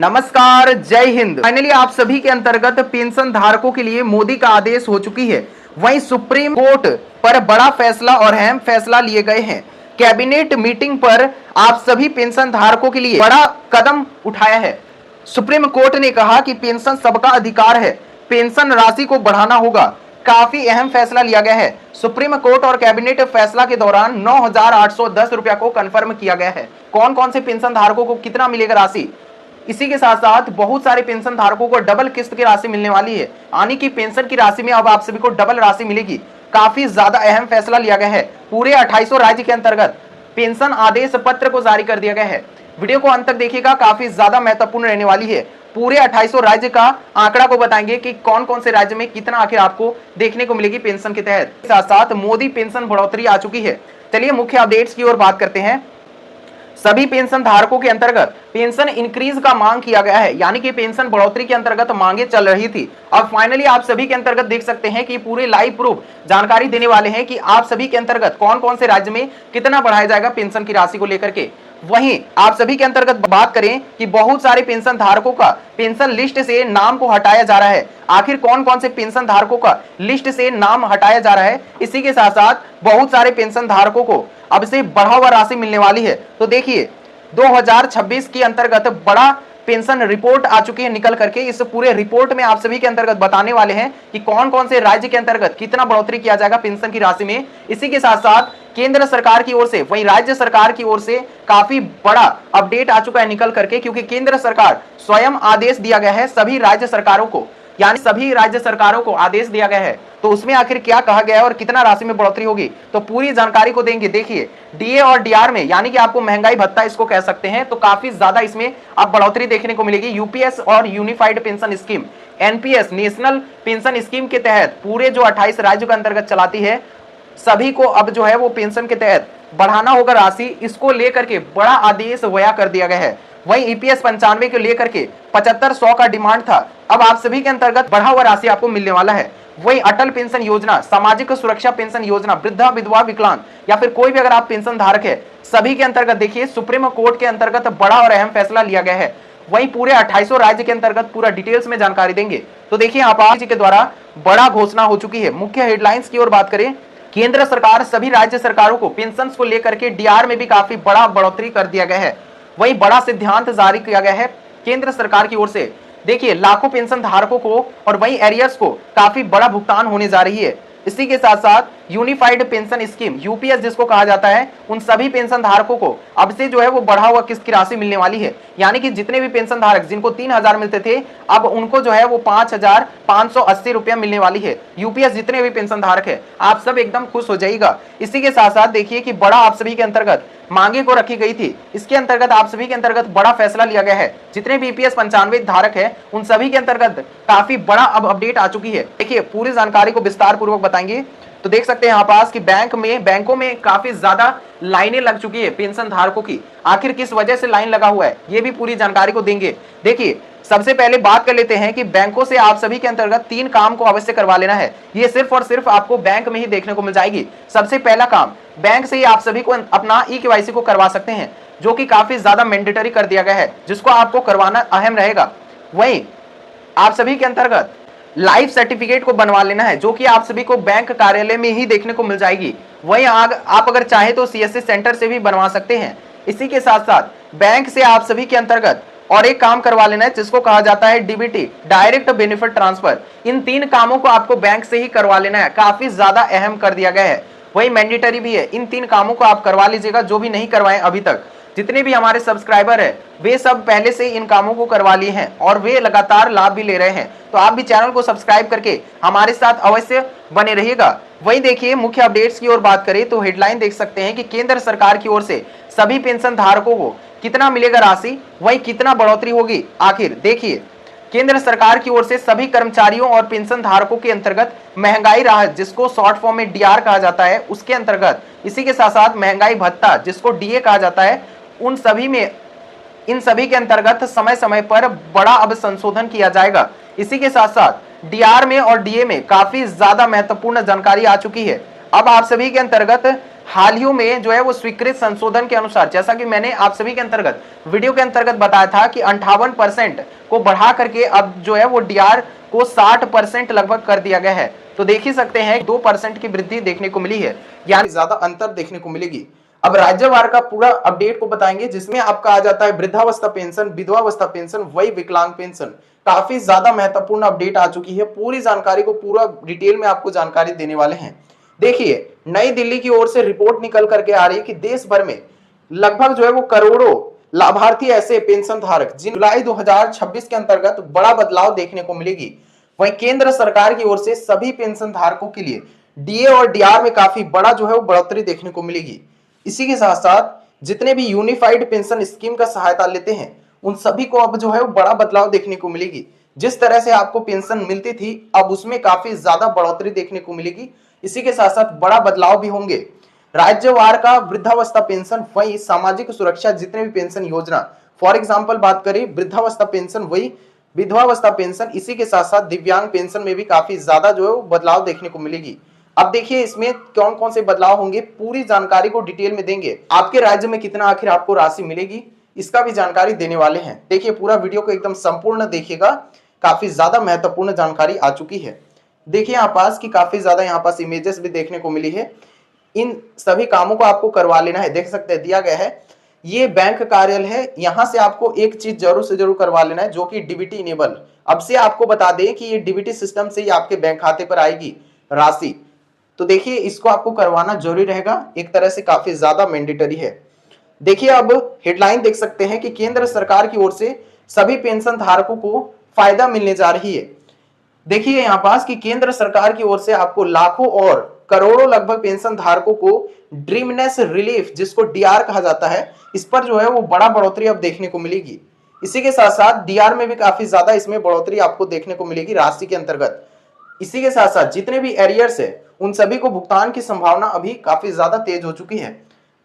नमस्कार, जय हिंद। फाइनली आप सभी के अंतर्गत पेंशन धारकों के लिए मोदी का आदेश हो चुकी है। वहीं सुप्रीम कोर्ट पर बड़ा फैसला और अहम फैसला लिए गए हैं। कैबिनेट मीटिंग पर आप सभी पेंशन धारकों के लिए बड़ा कदम उठाया है। सुप्रीम कोर्ट ने कहा कि पेंशन सबका अधिकार है, पेंशन राशि को बढ़ाना होगा। काफी अहम फैसला लिया गया है। सुप्रीम कोर्ट और कैबिनेट फैसला के दौरान 9,810 रुपया को कंफर्म किया गया है। कौन कौन से पेंशन धारकों को कितना मिलेगा राशि, इसी के साथ साथ बहुत सारे पेंशन धारकों को डबल किस्त की राशि मिलने वाली है, यानी कि पेंशन की राशि में अब आप सभी को डबल राशि मिलेगी। काफी ज्यादा अहम फैसला लिया गया है। पूरे 2800 राज्य के अंतर्गत पेंशन आदेश पत्र को जारी कर दिया गया है। वीडियो को अंत तक देखिएगा, काफी ज्यादा महत्वपूर्ण रहने वाली है। पूरे 2800 राज्य का आंकड़ा को बताएंगे कि कौन कौन से राज्य में कितना आखिर आपको देखने को मिलेगी पेंशन के तहत। साथ साथ मोदी पेंशन बढ़ोतरी आ चुकी है। चलिए मुख्य अपडेट्स की ओर बात करते हैं। सभी पेंशन धारकों के अंतर्गत पेंशन इंक्रीज का मांग किया गया है, यानी कि पेंशन बढ़ोतरी के अंतर्गत मांगे चल रही थी। अब फाइनली आप सभी के अंतर्गत देख सकते हैं कि पूरे लाइव प्रूफ जानकारी देने वाले हैं कि आप सभी के अंतर्गत कौन कौन से राज्य में कितना बढ़ाया जाएगा पेंशन की राशि को लेकर के। वहीं आप सभी के अंतर्गत बात करें कि बहुत सारे पेंशन धारकों का पेंशन लिस्ट से नाम को हटाया जा रहा है। आखिर कौन कौन से पेंशन धारकों का लिस्ट से नाम हटाया जा रहा है, इसी के साथ साथ बहुत सारे पेंशन धारकों को अब से बढ़ा हुआ राशि मिलने वाली है। तो देखिए 2026 के अंतर्गत बड़ा पेंशन रिपोर्ट आ चुकी है निकल करके। इस पूरे रिपोर्ट में आप सभी के अंतर्गत बताने वाले हैं कि कौन कौन से राज्य के अंतर्गत कितना बढ़ोतरी किया जाएगा पेंशन की राशि में। इसी के साथ साथ केंद्र सरकार की ओर से वहीं राज्य सरकार की ओर से काफी बड़ा अपडेट आ चुका है निकल करके, क्योंकि केंद्र सरकार स्वयं आदेश दिया गया है सभी राज्य सरकारों को, यानी सभी राज्य सरकारों को आदेश दिया गया है। तो उसमें आखिर क्या कहा गया है और कितना राशि में बढ़ोतरी होगी, तो पूरी जानकारी को देंगे। देखिए डीए और डीआर में, यानी कि आपको महंगाई भत्ता इसको कह सकते हैं, तो काफी ज्यादा इसमें अब बढ़ोतरी देखने को मिलेगी। यूपीएस और unified pension scheme, NPS national pension scheme के तहत पूरे जो 28 राज्यों के अंतर्गत चलाती है, सभी को अब जो है वो पेंशन के तहत बढ़ाना होगा राशि। इसको लेकर के बड़ा आदेश वया कर दिया गया है। वहीं ईपीएस 95 को लेकर के 7500 का डिमांड था, अब आप सभी के अंतर्गत बढ़ा हुआ राशि आपको मिलने वाला है। वहीं अटल पेंशन योजना, सामाजिक सुरक्षा पेंशन योजना, वृद्धा विधवा विकलांग या फिर कोई भी अगर आप पेंशन धारक है, सभी के अंतर्गत देखिए सुप्रीम कोर्ट के अंतर्गत बड़ा और अहम फैसला लिया गया है। वहीं पूरे 2800 राज्य के अंतर्गत पूरा डिटेल्स में जानकारी देंगे। तो देखिए आप जी के द्वारा बड़ा घोषणा हो चुकी है। मुख्य हेडलाइंस की ओर बात करें, केंद्र सरकार सभी राज्य सरकारों को पेंशन को लेकर के डीआर में भी काफी बड़ा बढ़ोतरी कर दिया गया है। वही बड़ा सिद्धांत जारी किया गया है केंद्र सरकार की ओर से। देखिए लाखों पेंशन धारकों को और वही एरियर्स को काफी बड़ा भुगतान होने जा रही है। इसी के साथ साथ यूनिफाइड पेंशन स्कीम, यूपीएस जिसको कहा जाता है, उन सभी पेंशन धारकों को अब से जो है वो बढ़ा हुआ किस्त की राशि मिलने वाली है। यानी कि जितने भी पेंशन धारक जिनको 3000 मिलते थे, अब उनको जो है वो 5580 रुपया मिलने वाली है। यूपीएस जितने भी पेंशन धारक है, आप सब एकदम खुश हो जाइएगा। इसी के साथ साथ देखिए कि बड़ा आप सभी के अंतर्गत मांगे को रखी गई थी, इसके अंतर्गत आप सभी के अंतर्गत बड़ा फैसला लिया गया है। जितने भी ईपीएस 95 धारक है, उन सभी के अंतर्गत काफी बड़ा अब अपडेट आ चुकी है। देखिए पूरी जानकारी को विस्तार पूर्वक बताएंगे। तो देख सकते हैं यहाँ पास कि बैंकों में काफी ज्यादा लाइनें लग चुकी है पेंशन धारकों की। आखिर किस वजह से लाइन लगा हुआ है, ये भी पूरी जानकारी को देंगे। देखिए सबसे पहले बात कर लेते हैं कि बैंकों से आप सभी के अंतर्गत 3 काम को अवश्य करवा लेना है। ये सिर्फ और सिर्फ आपको बैंक में ही देखने को मिल जाएगी। सबसे पहला काम, बैंक से ही आप सभी को अपना ई-केवाईसी को करवा सकते हैं, जो कि काफी ज्यादा मैंडेटरी कर दिया गया है, जिसको आपको करवाना अहम रहेगा। वहीं आप सभी के अंतर्गत लाइफ सर्टिफिकेट को बनवा लेना है, जो कि आप सभी को बैंक कार्यालय में ही देखने को मिल जाएगी। वहीं आप अगर चाहे तो सीएससी सेंटर से भी बनवा सकते हैं। इसी के साथ साथ बैंक से आप सभी के अंतर्गत और एक काम करवा लेना है, जिसको कहा जाता है डीबीटी, डायरेक्ट बेनिफिट ट्रांसफर। इन 3 कामों को आपको बैंक से ही करवा लेना है, काफी ज्यादा अहम कर दिया गया है। वही मैंडेटरी भी है, इन 3 कामों को आप करवा लीजिएगा। जो भी नहीं करवाए अभी तक, जितने भी हमारे सब्सक्राइबर है, वे सब पहले से इन कामों को करवा लिए हैं और वे लगातार लाभ भी ले रहे हैं। तो आप भी चैनल को सब्सक्राइब करके हमारे साथ अवश्य बने रहिएगा। वही देखिए मुख्य अपडेट्स की ओर बात करें तो हेडलाइन देख सकते हैं कि केंद्र सरकार की ओर से सभी पेंशन धारकों को कितना मिलेगा राशि, वही कितना बढ़ोतरी होगी। आखिर देखिए केंद्र सरकार की ओर से सभी कर्मचारियों और पेंशन धारकों के अंतर्गत महंगाई राहत, जिसको शॉर्ट फॉर्म में डीआर कहा जाता है, उसके अंतर्गत, इसी के साथ साथ महंगाई भत्ता जिसको डीए कहा जाता है, उन सभी में इन सभी के अंतर्गत समय समय पर बड़ा अब संशोधन किया जाएगा। इसी के साथ साथ डीआर में और डीए में काफी ज्यादा महत्वपूर्ण जानकारी आ चुकी है। अब आप सभी के अंतर्गत हाल ही में जो है वो स्वीकृत संशोधन के अनुसार, जैसा कि मैंने आप सभी के अंतर्गत वीडियो के अंतर्गत बताया था कि 58% को बढ़ा करके अब जो है वो डीआर को 60% लगभग कर दिया गया है। तो देख ही सकते हैं 2% की वृद्धि देखने को मिली है, यानी ज्यादा अंतर देखने को मिलेगी। अब राज्यवार का पूरा अपडेट को बताएंगे, जिसमें आपका आ जाता है वृद्धावस्था पेंशन, विधवावस्था पेंशन, वही विकलांग पेंशन। काफी ज्यादा महत्वपूर्ण अपडेट आ चुकी है। पूरी जानकारी को पूरा डिटेल में आपको जानकारी देने वाले हैं। देखिए, नई दिल्ली की ओर से रिपोर्ट निकल करके आ रही है कि देश भर में लगभग जो है वो करोड़ों लाभार्थी ऐसे पेंशन धारक जिन जुलाई 2026 के अंतर्गत बड़ा बदलाव देखने को मिलेगी। वहीं केंद्र सरकार की ओर से सभी पेंशन धारकों के लिए डीए और डीआर में काफी बड़ा जो है वो बढ़ोतरी देखने को मिलेगी। इसी के साथ साथ जितने भी यूनिफाइड पेंशन स्कीम का सहायता लेते हैं उन सभी को अब जो है वो बड़ा बदलाव देखने को मिलेगी। जिस तरह से आपको पेंशन मिलती थी अब उसमें काफी ज्यादा बढ़ोतरी देखने को मिलेगी। इसी के साथ साथ बड़ा बदलाव भी होंगे। राज्यवार का वृद्धावस्था पेंशन, वही सामाजिक सुरक्षा जितने भी पेंशन योजना, फॉर एग्जांपल बात करें वृद्धावस्था पेंशन, वही विधवावस्था पेंशन, इसी के साथ साथ दिव्यांग पेंशन में भी काफी ज्यादा जो है वो बदलाव देखने को मिलेगी। अब देखिए इसमें कौन कौन से बदलाव होंगे, पूरी जानकारी को डिटेल में देंगे। आपके राज्य में कितना आखिर आपको राशि मिलेगी इसका भी जानकारी देने वाले हैं। देखिए पूरा वीडियो को एकदम संपूर्ण देखिएगा, काफी ज्यादा महत्वपूर्ण जानकारी आ चुकी है। देखिए यहाँ पास की काफी ज्यादा यहाँ पास इमेजेस भी देखने को मिली है। इन सभी कामों को आपको करवा लेना है। देख सकते हैं दिया गया है, ये बैंक कार्यालय है। यहां से आपको एक चीज जरूर से जरूर करवा लेना है, जो कि डीबीटी इनेबल। अब से आपको बता दें कि ये डीबीटी सिस्टम से ही आपके बैंक खाते पर आएगी राशि। तो देखिए इसको आपको करवाना जरूरी रहेगा, एक तरह से काफी ज्यादा मैंडेटरी है। देखिए अब हेडलाइन देख सकते हैं कि केंद्र सरकार की ओर से सभी पेंशन धारकों को फायदा मिलने जा रही है। देखिए यहाँ पास कि केंद्र सरकार की ओर से आपको लाखों और करोड़ों लगभग पेंशन धारकों को ड्रीमनेस रिलीफ, जिसको डीआर कहा जाता है, इस पर जो है वो बड़ा बढ़ोतरी अब देखने को मिलेगी। इसी के साथ साथ डीआर में भी काफी ज्यादा इसमें बढ़ोतरी आपको देखने को मिलेगी राशि के अंतर्गत। इसी के साथ साथ जितने भी एरियर्स है उन सभी को भुगतान की संभावना अभी काफी ज्यादा तेज हो चुकी है।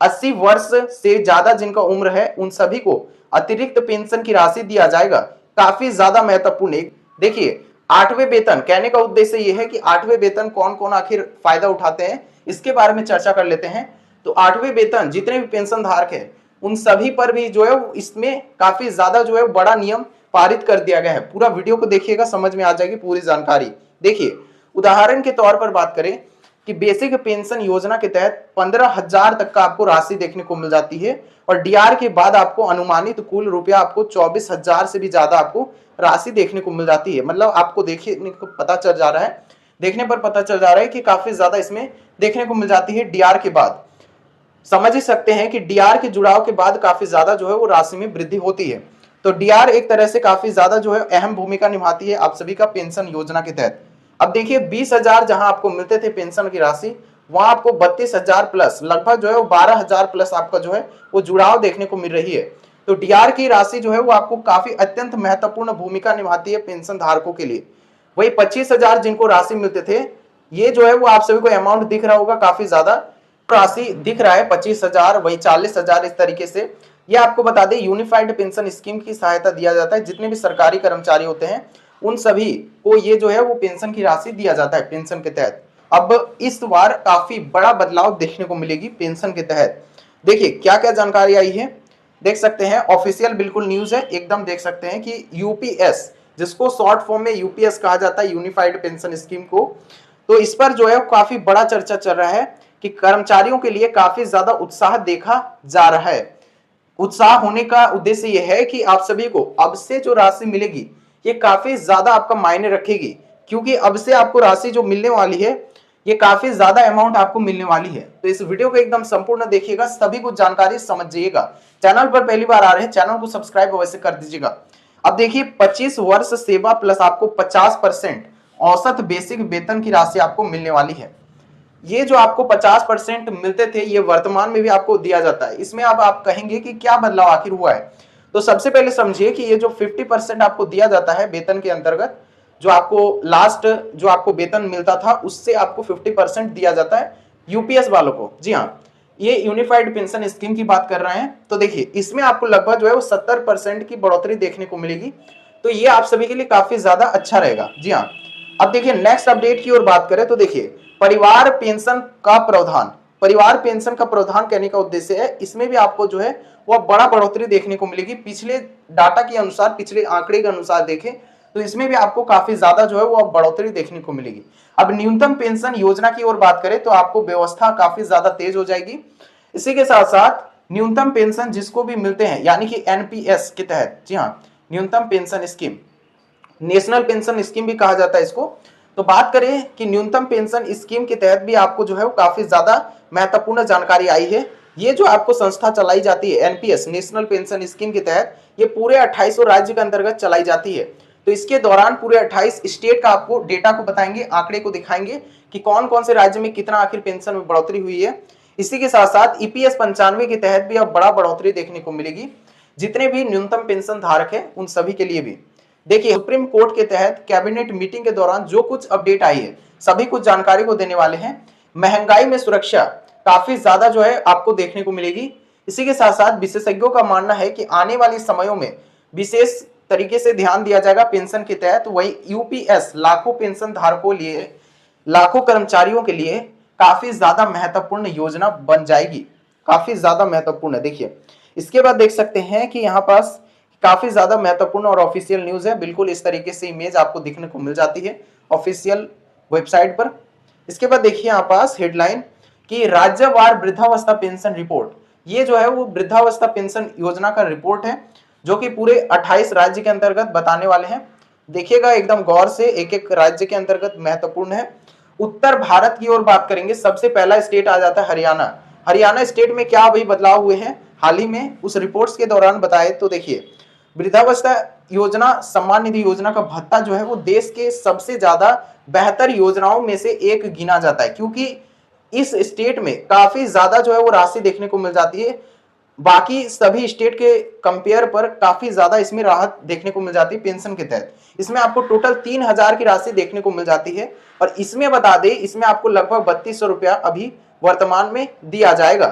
80 वर्ष से ज्यादा जिनका उम्र है उन सभी को अतिरिक्त पेंशन की राशि दिया जाएगा, काफी ज्यादा महत्वपूर्ण। देखिए 8वें वेतन, कहने का उद्देश्य यह है कि 8वें वेतन कौन कौन आखिर फायदा उठाते हैं इसके बारे में चर्चा कर लेते हैं। तो 8वें वेतन जितने भी पेंशन धारक है उन सभी पर भी जो है इसमें काफी ज्यादा जो है बड़ा नियम पारित कर दिया गया है। पूरा वीडियो को देखिएगा, समझ में आ जाएगी पूरी जानकारी। देखिए उदाहरण के तौर पर बात करें कि बेसिक पेंशन योजना के तहत 15,000 तक का आपको राशि देखने को मिल जाती है और डीआर के बाद आपको अनुमानित कुल रुपया आपको 24,000 से भी ज्यादा आपको राशि देखने को मिल जाती है। मतलब आपको देखने को पता चल जा रहा है, देखने पर पता चल जा रहा है कि काफी ज्यादा इसमें देखने को मिल जाती है डीआर के बाद। समझ ही सकते हैं कि डीआर के जुड़ाव के बाद काफी ज्यादा जो है वो राशि में वृद्धि होती है। तो डीआर एक तरह से काफी ज्यादा जो है अहम भूमिका निभाती है आप सभी का पेंशन योजना के तहत। अब देखिए 20,000 जहां आपको मिलते थे पेंशन की राशि, वहां आपको 32,000 प्लस लगभग जो है वो 12,000 प्लस आपका जो है वो जुड़ाव देखने को मिल रही है। तो डीआर की राशि जो है वो आपको काफी अत्यंत महत्वपूर्ण भूमिका निभाती है पेंशन धारकों के लिए। वही 25,000 जिनको राशि मिलते थे, ये जो है वो आप सभी को अमाउंट दिख रहा होगा, काफी ज्यादा राशि दिख रहा है 25,000, वही 40,000 इस तरीके से। ये आपको बता दें यूनिफाइड पेंशन स्कीम की सहायता दिया जाता है। जितने भी सरकारी कर्मचारी होते हैं उन सभी को ये जो है वो पेंशन की राशि दिया जाता है पेंशन के तहत। अब इस बार काफी बड़ा बदलाव देखने को मिलेगी पेंशन के तहत। देखिए क्या क्या जानकारी आई है, देख सकते हैं ऑफिशियल बिल्कुल न्यूज है एकदम। देख सकते हैं कि यूपीएस, जिसको शॉर्ट फॉर्म में यूपीएस कहा जाता है, यूनिफाइड पेंशन स्कीम को, तो इस पर जो है काफी बड़ा चर्चा चल रहा है कि कर्मचारियों के लिए काफी ज्यादा उत्साह देखा जा रहा है। उत्साह होने का उद्देश्य यह है कि आप सभी को अब से जो राशि मिलेगी ये काफी ज्यादा आपका मायने रखेगी, क्योंकि अब से आपको राशि जो मिलने वाली है ये काफी ज्यादा अमाउंट आपको मिलने वाली है। तो इस वीडियो को एकदम संपूर्ण देखिएगा, सभी कुछ जानकारी समझिएगा। चैनल पर पहली बार आ रहे हैं, चैनल को सब्सक्राइब अवश्य कर दीजिएगा। अब देखिए 25 वर्ष सेवा प्लस आपको 50% औसत बेसिक वेतन की राशि आपको मिलने वाली है। ये जो आपको 50% मिलते थे ये वर्तमान में भी आपको दिया जाता है। इसमें अब आप कहेंगे कि क्या बदलाव आखिर हुआ है, तो सबसे पहले समझिए कि ये जो 50% आपको दिया जाता है वेतन के अंतर्गत, जो आपको लास्ट जो आपको वेतन मिलता था उससे आपको 50% दिया जाता है यूपीएस वालों को। जी हाँ, ये यूनिफाइड पेंशन स्कीम की बात कर रहे हैं। तो देखिए इसमें आपको लगभग जो है वो 70% की बढ़ोतरी देखने को मिलेगी। तो ये आप सभी के लिए काफी ज्यादा अच्छा रहेगा। जी हाँ, अब देखिए नेक्स्ट अपडेट की ओर बात करें तो देखिए परिवार पेंशन का प्रावधान, परिवार पेंशन का प्रावधान करने का उद्देश्य है, इसमें भी आपको जो है वह बड़ा बढ़ोतरी देखने को मिलेगी। पिछले डाटा के अनुसार, पिछले आंकड़े के अनुसार देखें तो इसमें भी आपको काफी ज्यादा जो है वो बढ़ोतरी देखने को मिलेगी। अब न्यूनतम पेंशन योजना की ओर बात करें तो आपको व्यवस्था काफी ज्यादा तेज हो जाएगी। इसी के साथ साथ न्यूनतम पेंशन जिसको भी मिलते हैं यानी कि एनपीएस के तहत, जी हाँ, न्यूनतम pension scheme, national pension scheme भी कहा जाता है इसको। तो बात करें कि न्यूनतम पेंशन स्कीम के तहत भी आपको जो है वो काफी ज्यादा महत्वपूर्ण जानकारी आई है। ये जो आपको संस्था चलाई जाती है एनपीएस, नेशनल पेंशन स्कीम के तहत, ये पूरे 28 राज्य के अंतर्गत चलाई जाती है। तो इसके दौरान पूरे 28 स्टेट का आपको डेटा को बताएंगे, आंकड़े को दिखाएंगे कि कौन कौन से राज्य में कितना आखिर पेंशन में बढ़ोतरी हुई है। इसी के साथ साथ ईपीएस 95 के तहत भी अब बड़ा बढ़ोतरी देखने को मिलेगी। जितने भी न्यूनतम पेंशन धारक है उन सभी के लिए भी देखिए, सुप्रीम कोर्ट के तहत कैबिनेट मीटिंग के दौरान जो कुछ अपडेट आई है सभी कुछ जानकारी को देने वाले हैं। महंगाई में सुरक्षा काफी ज्यादा जो है आपको देखने को मिलेगी। इसी के साथ साथ विशेषज्ञों का मानना है कि आने वाले समयों में विशेष तरीके से ध्यान दिया जाएगा पेंशन के तहत। वही यूपीएस लाखों पेंशन धारकों लिए, लाखों कर्मचारियों के लिए काफी ज्यादा महत्वपूर्ण योजना बन जाएगी, काफी ज्यादा महत्वपूर्ण है। देखिए इसके बाद देख सकते हैं कि यहाँ पास काफी ज्यादा महत्वपूर्ण और ऑफिशियल न्यूज है। बिल्कुल इस तरीके से इमेज आपको दिखने को मिल जाती है ऑफिशियल वेबसाइट पर। इसके बाद देखिए यहाँ पास हेडलाइन कि राज्यवार वृद्धावस्था पेंशन रिपोर्ट, ये जो है वो वृद्धावस्था पेंशन योजना का रिपोर्ट है जो कि पूरे 28 राज्य के अंतर्गत बताने वाले हैं। देखिएगा एकदम गौर से, एक एक राज्य के अंतर्गत महत्वपूर्ण है। उत्तर भारत की ओर बात करेंगे, सबसे पहला स्टेट आ जाता है हरियाणा। हरियाणा स्टेट में क्या अभी बदलाव हुए हैं हाल ही में उस रिपोर्ट्स के दौरान बताए तो देखिए, वृद्धावस्था योजना सम्मान निधि योजना का भत्ता जो है वो देश के सबसे ज्यादा बेहतर योजनाओं में से एक गिना जाता है, क्योंकि इस स्टेट में काफी ज्यादा जो है वो राशि देखने को मिल जाती है। बाकी सभी स्टेट के कंपेयर पर काफी ज्यादा इसमें राहत देखने को मिल जाती है पेंशन के तहत। इसमें आपको टोटल 3000 की राशि देखने को मिल जाती है। और इसमें बता दें, इसमें आपको लगभग 3200 रुपया अभी वर्तमान में दिया जाएगा।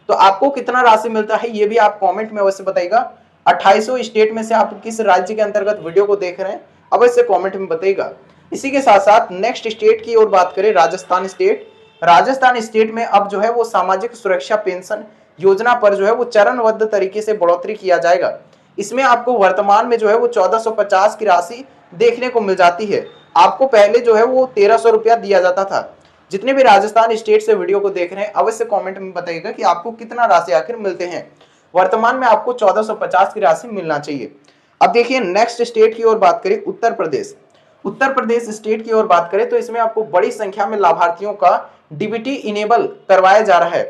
तो आपको कितना राशि मिलता है ये भी आप कमेंट में अवश्य बताइएगा। 2800 स्टेट में से आप किस राज्य के अंतर्गत वीडियो को देख रहे हैं अवश्य कमेंट में बताइएगा। इसी के साथ साथ नेक्स्ट स्टेट की ओर बात करें, राजस्थान स्टेट। राजस्थान स्टेट में अब जो है वो सामाजिक सुरक्षा पेंशन योजना पर जो है वो चरणबद्ध तरीके से बढ़ोतरी किया जाएगा। इसमें आपको वर्तमान में जो है वो 1450 की राशि देखने को मिल जाती है। आपको पहले जो है वो 1300 रुपया दिया जाता था। जितने भी राजस्थान स्टेट से वीडियो को देख रहे हैं अवश्य कमेंट में बताइएगा कि आपको कितना राशि आखिर मिलते हैं। वर्तमान में आपको 1450 की राशि मिलना चाहिए। अब देखिए नेक्स्ट स्टेट की ओर बात करें, उत्तर प्रदेश। उत्तर प्रदेश स्टेट की ओर बात करें तो इसमें आपको बड़ी संख्या में लाभार्थियों का डीबीटी इनेबल करवाया जा रहा है।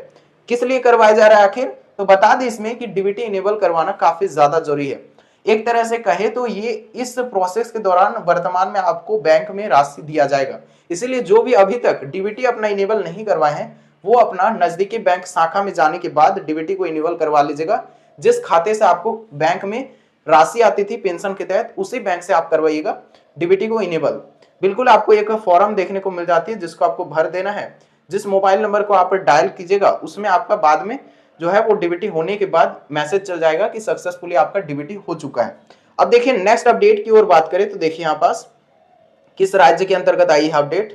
किस लिए करवाया जा रहा है आखिर, तो बता दें इसमें कि डीबीटी इनेबल करवाना काफी ज्यादा जरूरी है। एक तरह से कहे तो ये इस प्रोसेस के दौरान वर्तमान में आपको बैंक में राशि दिया जाएगा। इसीलिए जो भी अभी तक डीबीटी अपना इनेबल नहीं करवाए हैं वो अपना नजदीकी बैंक शाखा में जाने के बाद डीबीटी को इनेबल करवा लीजिएगा। जिस खाते से आपको बैंक में राशि आती थी पेंशन के तहत उसी बैंक से आप करवाइएगा डीबीटी को इनेबल। बिल्कुल आपको एक फॉर्म देखने को मिल जाती है जिसको आपको भर देना है। जिस मोबाइल नंबर को आप डायल कीजिएगा उसमें आपका बाद में जो है वो डीबीटी होने के बाद मैसेज चल जाएगा कि सक्सेसफुली आपका डीबीटी हो चुका है। अब देखिए नेक्स्ट अपडेट की ओर बात करें तो देखिए यहाँ पास किस राज्य के अंतर्गत आई है अपडेट,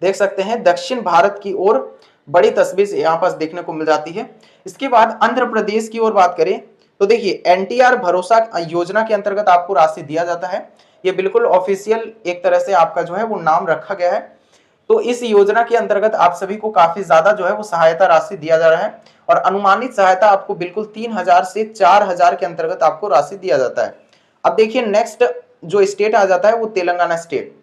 देख सकते हैं दक्षिण भारत की ओर बड़ी तस्वीर यहाँ पास देखने को मिल जाती है। इसके बाद आंध्र प्रदेश की ओर बात करें तो देखिए एनटीआर भरोसा योजना के अंतर्गत आपको राशि दिया जाता है। ये बिल्कुल ऑफिशियल एक तरह से आपका जो है वो नाम रखा गया है। तो इस योजना के अंतर्गत आप सभी को काफी ज्यादा जो है वो सहायता राशि दिया जा रहा है और अनुमानित सहायता आपको बिल्कुल 3000 से 4000 के अंतर्गत आपको राशि दिया जाता है। अब देखिए नेक्स्ट जो स्टेट आ जाता है वो तेलंगाना स्टेट।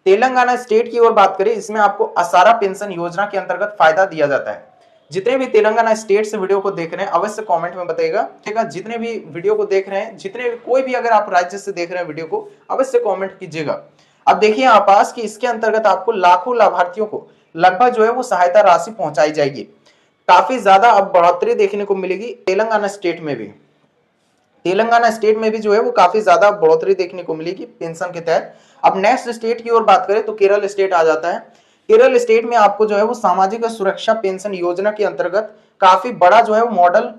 तेलंगाना स्टेट की ओर बात करें, इसमें आपको आसारा पेंशन योजना के अंतर्गत फायदा दिया जाता है। जितने भी तेलंगाना स्टेट से वीडियो को देख रहे हैं अवश्य कमेंट में बताइएगा, ठीक है। जितने भी वीडियो को देख रहे हैं, जितने भी कोई भी अगर आप राज्य से देख रहे हैं वीडियो को अवश्य कमेंट कीजिएगा। अब देखिए यहाँ पास कि इसके अंतर्गत आपको लाखों लाभार्थियों को लगभग जो है वो सहायता राशि पहुंचाई जाएगी। काफी ज्यादा अब बढ़ोतरी देखने को मिलेगी तेलंगाना स्टेट में भी। तेलंगाना स्टेट में भी जो है वो काफी ज्यादा बढ़ोतरी देखने को मिलेगी पेंशन के तहत। अब नेक्स्ट स्टेट की ओर बात करें तो केरल स्टेट आ जाता है। केरल स्टेट में आपको जो है वो सामाजिक सुरक्षा पेंशन योजना के अंतर्गत काफी बड़ा जो है वो मॉडल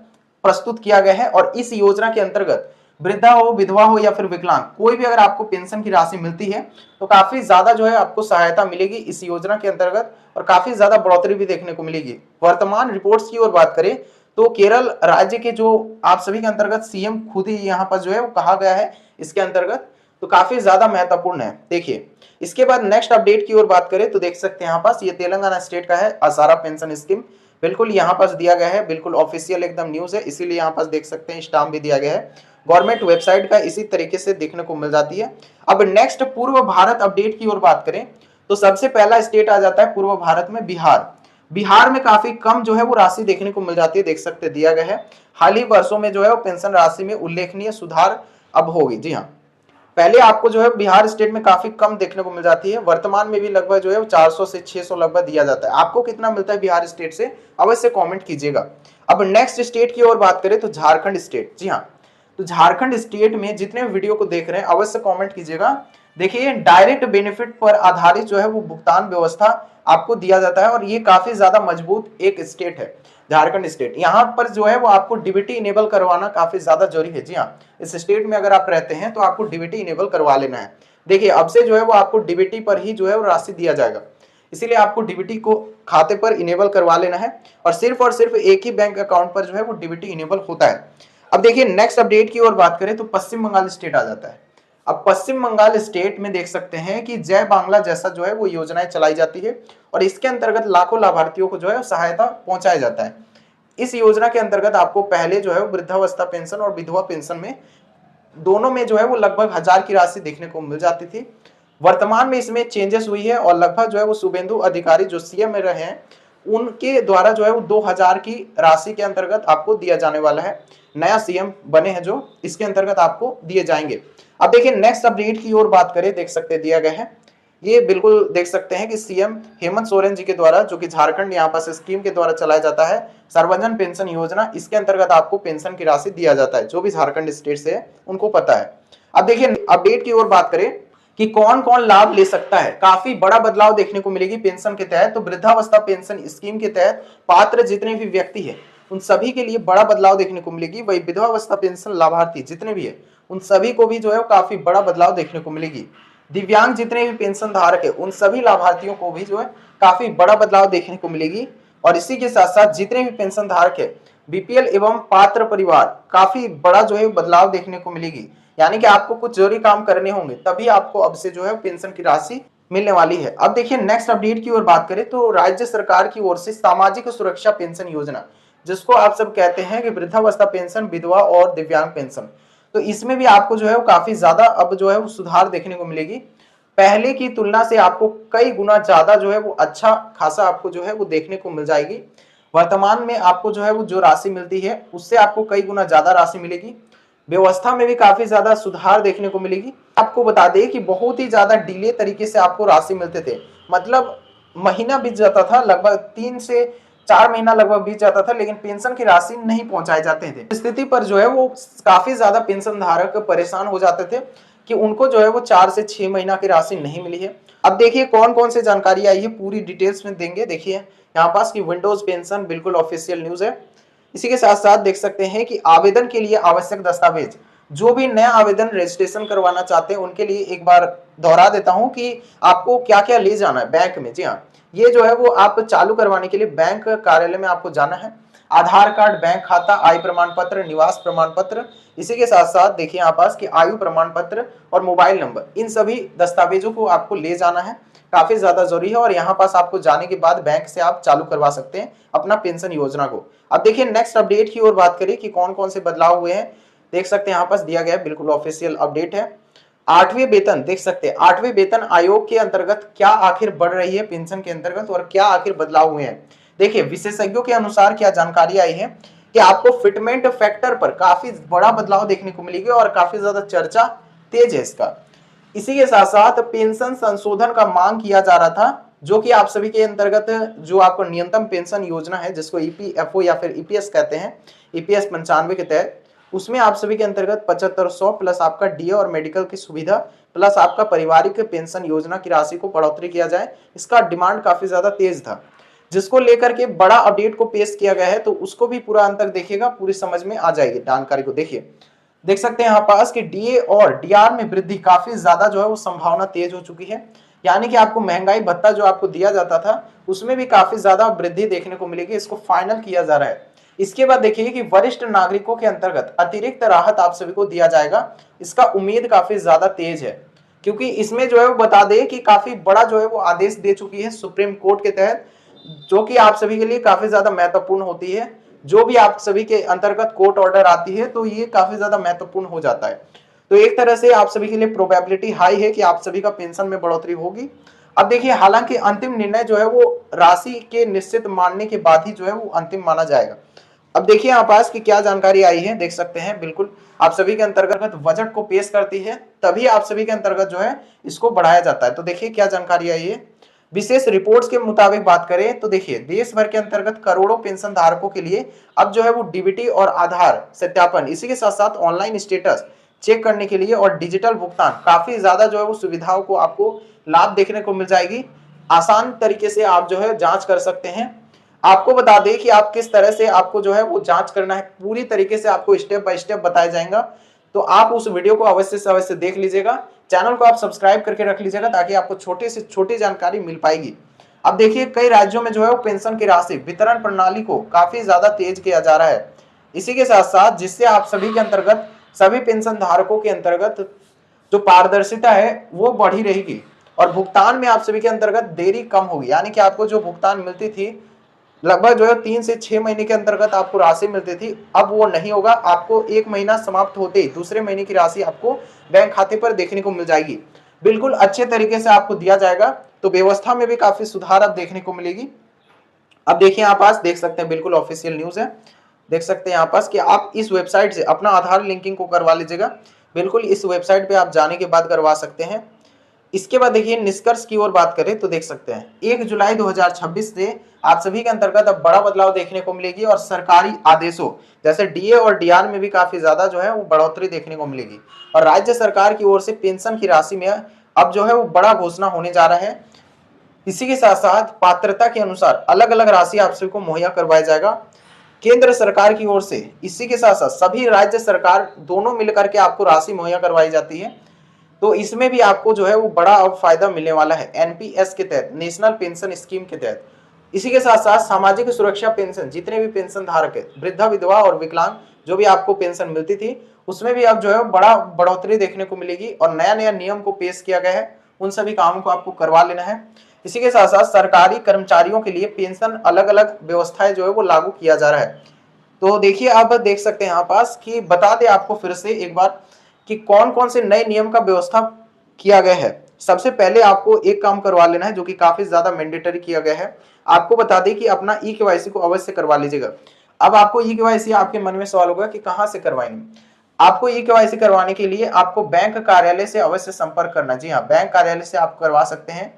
प्रस्तुत किया गया है और इस योजना के अंतर्गत वृद्धा हो, विधवा हो या फिर विकलांग, कोई भी अगर आपको पेंशन की राशि मिलती है तो काफी ज्यादा जो है आपको सहायता मिलेगी इस योजना के अंतर्गत और काफी ज्यादा बढ़ोतरी भी देखने को मिलेगी। वर्तमान रिपोर्ट्स की ओर बात करें तो केरल राज्य के जो आप सभी के अंतर्गत सीएम खुद ही यहाँ पर जो है वो कहा गया है इसके अंतर्गत, तो काफी ज्यादा महत्वपूर्ण है। देखिए इसके बाद नेक्स्ट अपडेट की ओर बात करें तो देख सकते हैं यहाँ पास ये तेलंगाना स्टेट का है आसारा पेंशन स्कीम, बिल्कुल यहाँ पास दिया गया है, बिल्कुल ऑफिशियल एकदम न्यूज है, इसीलिए यहाँ पास देख सकते हैं स्टाम्प भी दिया गया है। गवर्नमेंट वेबसाइट का इसी तरीके से देखने को मिल जाती है। अब नेक्स्ट पूर्व भारत अपडेट की ओर बात करें तो सबसे पहला स्टेट आ जाता है पूर्व भारत में बिहार। बिहार में काफी कम जो है वो राशि देखने को मिल जाती है, देख सकते दिया गया है। हाल ही वर्षों में जो है वो पेंशन राशि में उल्लेखनीय सुधार अब होगी। जी हाँ, पहले आपको जो है बिहार स्टेट में काफी कम देखने को मिल जाती है, वर्तमान में भी लगभग जो है 400 से 600 लगभग दिया जाता है। आपको कितना मिलता है बिहार स्टेट से अवश्य कमेंट कीजिएगा। अब नेक्स्ट स्टेट की ओर बात करें तो झारखंड स्टेट। जी हाँ, तो झारखंड स्टेट में जितने वीडियो को देख रहे हैं अवश्य कमेंट कीजिएगा। देखिए डायरेक्ट बेनिफिट पर आधारित जो है वो भुगतान व्यवस्था आपको दिया जाता है और ये काफी ज्यादा मजबूत एक स्टेट है झारखंड स्टेट। यहाँ पर जो है वो आपको डीबीटी इनेबल करवाना काफी ज्यादा जरूरी है। जी हाँ, इस स्टेट में अगर आप रहते हैं तो आपको डीबीटी इनेबल करवा लेना है। देखिए अब से जो है वो आपको डीबीटी पर ही जो है वो राशि दिया जाएगा, इसीलिए आपको डीबीटी को खाते पर इनेबल करवा लेना है और सिर्फ एक ही बैंक अकाउंट पर जो है वो डीबीटी इनेबल होता है। अब देखिए नेक्स्ट अपडेट की ओर बात करें तो पश्चिम बंगाल स्टेट आ जाता है। अब पश्चिम बंगाल स्टेट में देख सकते हैं कि जय बांग्ला जैसा जो है वो योजनाएं चलाई जाती है और इसके अंतर्गत लाखों लाभार्थियों को जो है सहायता पहुंचाया जाता है। इस योजना के अंतर्गत आपको पहले जो है वृद्धावस्था पेंशन और विधवा पेंशन में दोनों में जो है वो लगभग 1000 की राशि देखने को मिल जाती थी। वर्तमान में इसमें चेंजेस हुई है और लगभग जो है वो शुभेंदु अधिकारी जो सीएम में रहे हैं उनके द्वारा जो है वो 2000 की राशि के अंतर्गत आपको दिया जाने वाला है। नया सीएम बने हैं जो इसके अंतर्गत आपको दिए जाएंगे। अब देखिए नेक्स्ट अपडेट की ओर बात करें, देख सकते दिया गया है, ये बिल्कुल देख सकते हैं कि सीएम हेमंत सोरेन जी के द्वारा जो कि झारखंड यहाँ पास स्कीम के द्वारा चलाया जाता है सर्वजन पेंशन योजना, इसके अंतर्गत आपको पेंशन की राशि दिया जाता है। जो भी झारखंड स्टेट से है उनको पता है। अब देखिए अपडेट की ओर बात करें कि कौन कौन लाभ ले सकता है, काफी बड़ा बदलाव देखने को मिलेगी पेंशन के तहत। तो वृद्धावस्था पेंशन स्कीम के तहत पात्र जितने भी व्यक्ति है उन सभी के लिए बड़ा बदलाव देखने को मिलेगी। वही विधवावस्था पेंशन लाभार्थी जितने भी है उन सभी को भी जो है काफी बड़ा बदलाव देखने को मिलेगी। दिव्यांग जितने भी पेंशन धारक है उन सभी लाभार्थियों को भी जो है काफी बड़ा बदलाव देखने को मिलेगी। और इसी के साथ साथ जितने भी पेंशन धारक है बीपीएल एवं पात्र परिवार, काफी बड़ा जो है बदलाव देखने को मिलेगी। यानी कि आपको कुछ जरूरी काम करने होंगे तभी आपको अब से जो है पेंशन की राशि मिलने वाली है। अब देखिए नेक्स्ट अपडेट की ओर बात करें तो राज्य सरकार की ओर से सामाजिक सुरक्षा पेंशन योजना, जिसको आप सब कहते हैं कि वृद्धावस्था पेंशन, विधवा और दिव्यांग पेंशन, तो इसमें भी आपको जो है वो काफी ज्यादा अब जो है वो सुधार देखने को मिलेगी। पहले की तुलना से आपको कई गुना ज्यादा जो है वो अच्छा खासा आपको जो है वो देखने को मिल जाएगी। वर्तमान में आपको जो है वो जो राशि मिलती है उससे आपको कई गुना ज्यादा राशि मिलेगी। व्यवस्था में भी काफी ज्यादा सुधार देखने को मिलेगी। आपको बता दें कि बहुत ही ज्यादा डिले तरीके से आपको राशि मिलते थे, मतलब महीना बीत जाता था, लगभग 3 से 4 महीना लगभग बीत जाता था, लेकिन पेंशन की राशि नहीं पहुंचाए जाते थे। स्थिति पर जो है वो काफी ज्यादा पेंशन धारक परेशान हो जाते थे कि उनको जो है वो 4 से 6 महीना की राशि नहीं मिली है। अब देखिए कौन कौन से जानकारी आई है पूरी डिटेल्स में देंगे। देखिए यहाँ पास की विंडोज पेंशन बिल्कुल ऑफिशियल न्यूज है। इसी के साथ साथ देख सकते हैं कि आवेदन के लिए आवश्यक दस्तावेज, जो भी नया आवेदन रजिस्ट्रेशन करवाना चाहते हैं उनके लिए एक बार दोहरा देता हूं कि आपको क्या क्या ले जाना है बैंक में। जी हाँ, ये जो है वो आप चालू करवाने के लिए बैंक कार्यालय में आपको जाना है। आधार कार्ड, बैंक खाता, आय प्रमाण पत्र, निवास प्रमाण पत्र, इसी के साथ साथ देखिए यहाँ पास कि आयु प्रमाण पत्र और मोबाइल नंबर, इन सभी दस्तावेजों को आपको ले जाना है, काफी ज्यादा जरूरी है। और यहाँ पास आपको जाने के बाद बैंक से आप चालू करवा सकते हैं अपना पेंशन योजना को। अब देखिए नेक्स्ट अपडेट की ओर बात करें कि कौन कौन से बदलाव हुए हैं। देख सकते हैं यहाँ पास दिया गया है, बिल्कुल ऑफिशियल अपडेट है। 8वें वेतन, देख सकते हैं 8वें वेतन आयोग के अंतर्गत क्या आखिर बढ़ रही है पेंशन के अंतर्गत और क्या आखिर बदलाव हुए हैं। देखिए विशेषज्ञों के अनुसार क्या जानकारी आई है कि आपको फिटमेंट फैक्टर पर काफी बड़ा बदलाव देखने को मिलेगी और काफी ज्यादा चर्चा तेज है इसका। इसी के साथ साथ पेंशन संशोधन का मांग किया जा रहा था, जो कि आप सभी के अंतर्गत जो आपको न्यूनतम पेंशन योजना है जिसको ईपीएफओ या फिर ईपीएस कहते हैं, ईपीएस 95 के तहत, उसमें आप सभी के अंतर्गत 7500 प्लस आपका डीए और मेडिकल की सुविधा प्लस आपका पारिवारिक पेंशन योजना की राशि को बढ़ोतरी किया जाए, इसका डिमांड काफी ज्यादा तेज था, जिसको लेकर के बड़ा अपडेट को पेश किया गया है। तो उसको भी पूरा अंत तक देखिएगा, पूरी समझ में आ जाएगी जानकारी को। देखिए देख सकते हैं यहाँ पास कि डीए और डीआर में वृद्धि काफी ज्यादा जो है वो संभावना तेज हो चुकी है, यानी कि आपको महंगाई भत्ता जो आपको दिया जाता था उसमें भी काफी ज्यादा वृद्धि देखने को मिलेगी, इसको फाइनल किया जा रहा है। इसके बाद देखिए कि वरिष्ठ नागरिकों के अंतर्गत अतिरिक्त राहत आप सभी को दिया जाएगा, इसका उम्मीद काफी ज्यादा तेज है, क्योंकि इसमें जो है वो बता दें कि काफी बड़ा जो है वो आदेश दे चुकी है सुप्रीम कोर्ट के तहत, जो कि आप सभी के लिए काफी ज्यादा महत्वपूर्ण होती है। जो भी आप सभी के अंतर्गत कोर्ट ऑर्डर आती है तो ये काफी ज्यादा महत्वपूर्ण हो जाता है। तो एक तरह से आप सभी के लिए प्रोबेबिलिटी हाई है कि आप सभी का पेंशन में बढ़ोतरी होगी। अब देखिए, हालांकि अंतिम निर्णय जो है वो राशि के निश्चित मानने के बाद ही जो है वो अंतिम माना जाएगा। अब देखिए यहाँ पास की क्या जानकारी आई है, देख सकते हैं बिल्कुल आप सभी के अंतर्गत बजट को पेश करती है तभी आप सभी के अंतर्गत जो है इसको बढ़ाया जाता है। तो देखिए क्या जानकारी आई है। विशेष रिपोर्ट्स के मुताबिक बात करें तो देखिए देश भर के अंतर्गत करोड़ों पेंशन धारकों के लिए अब जो है वो डीबीटी और आधार सत्यापन, इसी के साथ साथ ऑनलाइन स्टेटस चेक करने के लिए और डिजिटल भुगतान, काफी ज्यादा जो है वो सुविधाओं को आपको लाभ देखने को मिल जाएगी। आसान तरीके से आप जो है जांच कर सकते हैं। आपको बता दें कि आप किस तरह से आपको जो है वो जांच करना है, पूरी तरीके से आपको स्टेप बाय स्टेप बताया जाएगा। तो आप उस वीडियो को अवश्य से अवश्य देख लीजिएगा, चैनल को आप सब्सक्राइब करके रख लीजिएगा ताकि आपको छोटे से छोटी जानकारी मिल पाएगी। अब देखिए कई राज्यों में जो है वो पेंशन की राशि वितरण प्रणाली को काफी ज्यादा तेज किया जा रहा है, इसी के साथ साथ जिससे आप सभी के अंतर्गत सभी पेंशन धारकों के अंतर्गत जो पारदर्शिता है वो बढ़ी रहेगी और भुगतान में आप सभी के अंतर्गत देरी कम होगी, यानी कि आपको जो भुगतान मिलती थी लगभग जो है 3 से 6 महीने के अंतर्गत आपको राशि मिलती थी, अब वो नहीं होगा। आपको 1 महीना समाप्त होते ही दूसरे महीने की राशि आपको बैंक खाते पर देखने को मिल जाएगी, बिल्कुल अच्छे तरीके से आपको दिया जाएगा। तो व्यवस्था में भी काफी सुधार अब देखने को मिलेगी। अब देखिए यहाँ पास देख सकते हैं बिल्कुल ऑफिशियल न्यूज है, देख सकते हैं यहाँ पास कि आप इस वेबसाइट से अपना आधार लिंकिंग को करवा लीजिएगा, बिल्कुल इस वेबसाइट पे आप जाने के बाद करवा सकते हैं। इसके बाद देखिए निष्कर्ष की ओर बात करें तो देख सकते हैं 1 जुलाई 2026 से आप सभी के अंतर्गत अब बड़ा बदलाव देखने को मिलेगी और सरकारी आदेशों जैसे डीए और डीआर में भी काफी ज्यादा जो है वो बढ़ोतरी देखने को मिलेगी और राज्य सरकार की ओर से पेंशन की राशि में अब जो है वो बड़ा घोषणा होने जा रहा है। इसी के साथ साथ पात्रता के अनुसार अलग अलग राशि आप सभी को मुहैया करवाया जाएगा केंद्र सरकार की ओर से। इसी के साथ साथ सभी राज्य सरकार दोनों मिलकर के आपको राशि मुहैया करवाई जाती है, तो इसमें भी आपको जो है वो बड़ा अब फायदा मिलने वाला है एनपीएस के तहत, नेशनल पेंशन स्कीम के तहत। इसी के साथ साथ सामाजिक सुरक्षा पेंशन, जितने भी पेंशन धारक है, वृद्धा, विधवा और विकलांग जो भी आपको पेंशन मिलती थी उसमें भी अब जो है बड़ा बढ़ोतरी देखने को मिलेगी और नया नया नियम को पेश किया गया है, उन सभी कामों को आपको करवा लेना है। इसी के साथ साथ सरकारी कर्मचारियों के लिए पेंशन अलग अलग व्यवस्थाएं जो है वो लागू किया जा रहा है। तो देखिए आप देख सकते हैं यहाँ पास कि बता दें आपको फिर से एक बार कि कौन कौन से नए नियम का व्यवस्था किया गया है। सबसे पहले आपको एक काम करवा लेना है जो कि काफी ज्यादा मैंडेटरी किया गया है, आपको बता दें कि अपना ई केवाईसी को अवश्य करवा लीजिएगा। अब आपको ई केवाईसी, आपके मन में सवाल होगा कि कहां से करवाएंगे। आपको ई केवाईसी करवाने के लिए आपको बैंक कार्यालय से अवश्य संपर्क करना। जी हाँ, बैंक कार्यालय से आप करवा सकते हैं।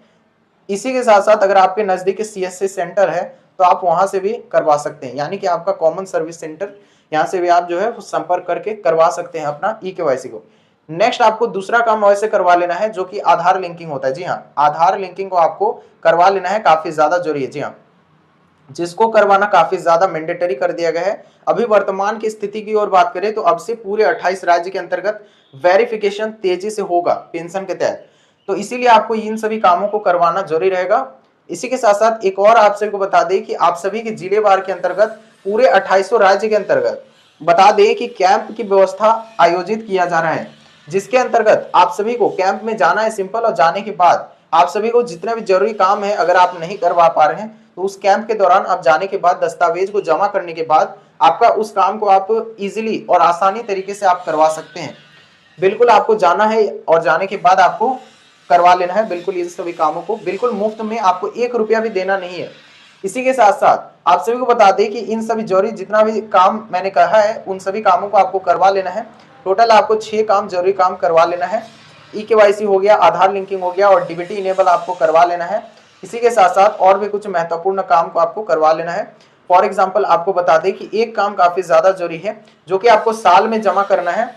इसी के साथ साथ अगर आपके नजदीक सीएससी सेंटर है तो आप वहां से भी करवा सकते हैं, यानी कि आपका कॉमन सर्विस सेंटर, यहाँ से भी आप जो है संपर्क करके करवा सकते हैं अपना ई केवाईसी को। नेक्स्ट आपको दूसरा काम अवश्य करवा लेना है जो कि आधार लिंकिंग होता है। जी हाँ, आधार लिंकिंग को आपको करवा लेना है, काफी ज्यादा जरूरी है। जी हाँ, जिसको करवाना काफी ज्यादा मैंडेटरी कर दिया गया है। अभी वर्तमान की स्थिति की ओर बात करें तो अब से पूरे 28 राज्य के अंतर्गत वेरिफिकेशन तेजी से होगा पेंशन के तहत, तो इसीलिए आपको इन सभी कामों को करवाना जरूरी रहेगा। इसी के साथ साथ एक और आप सभी को बता दें कि आप सभी के जिलेवार के अंतर्गत पूरे 2800 राज्य के अंतर्गत बता दें कि कैंप की व्यवस्था आयोजित किया जा रहा है, जिसके अंतर्गत आप सभी को कैंप में जाना है सिंपल, और जाने के बाद आप सभी को जितना भी जरूरी काम है अगर आप नहीं करवा पा रहे हैं तो उस कैंप के दौरान आप जाने के बाद दस्तावेज को जमा करने के बाद आपका उस काम को आप इजीली और आसानी तरीके से आप करवा सकते हैं। बिल्कुल आपको जाना है और जाने के बाद आपको करवा लेना है बिल्कुल इन सभी कामों को, बिल्कुल मुफ्त में, आपको 1 रुपया भी देना नहीं है। इसी के साथ साथ आप सभी को बता दें कि इन सभी जरूरी जितना भी काम मैंने कहा है उन सभी कामों को आपको करवा लेना है। टोटल आपको 6 काम, जरूरी काम करवा लेना है। ई केवाईसी हो गया, आधार लिंकिंग हो गया और डीबीटी इनेबल आपको करवा लेना है। इसी के साथ साथ और भी कुछ महत्वपूर्ण काम को आपको करवा लेना है। फॉर एग्जाम्पल आपको बता दें कि एक काम काफी ज्यादा जरूरी है जो कि आपको साल में जमा करना है।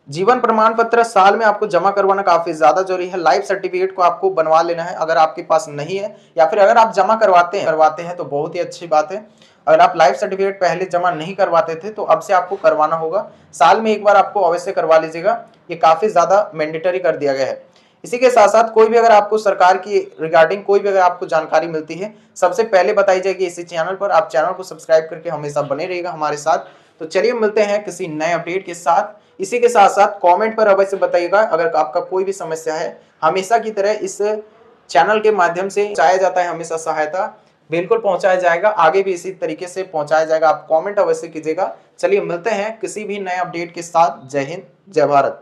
जीवन प्रमाण पत्र साल में आपको जमा करवाना काफी ज्यादा जरूरी है। लाइफ सर्टिफिकेट को आपको बनवा लेना है अगर आपके पास नहीं है, या फिर अगर आप जमा करवाते हैं तो बहुत ही अच्छी बात है। अगर आप लाइफ सर्टिफिकेट पहले जमा नहीं करवाते थे तो अब से आपको करवाना होगा। साल में एक बार आपको अवश्य करवा लीजिएगा, ये काफी ज्यादा मैंडेटरी कर दिया गया है। इसी के साथ साथ कोई भी अगर आपको सरकार की रिगार्डिंग कोई भी अगर आपको जानकारी मिलती है, सबसे पहले बताई जाएगी इसी चैनल पर। आप चैनल को सब्सक्राइब करके हमेशा बने रहिएगा हमारे साथ। तो चलिए मिलते हैं किसी नए अपडेट के साथ। इसी के साथ साथ कमेंट पर अवश्य बताइएगा अगर आपका कोई भी समस्या है। हमेशा की तरह इस चैनल के माध्यम से पहुंचाया जाता है, हमेशा सहायता बिल्कुल पहुंचाया जाएगा, आगे भी इसी तरीके से पहुंचाया जाएगा। आप कमेंट अवश्य कीजिएगा। चलिए मिलते हैं किसी भी नए अपडेट के साथ। जय हिंद, जय भारत।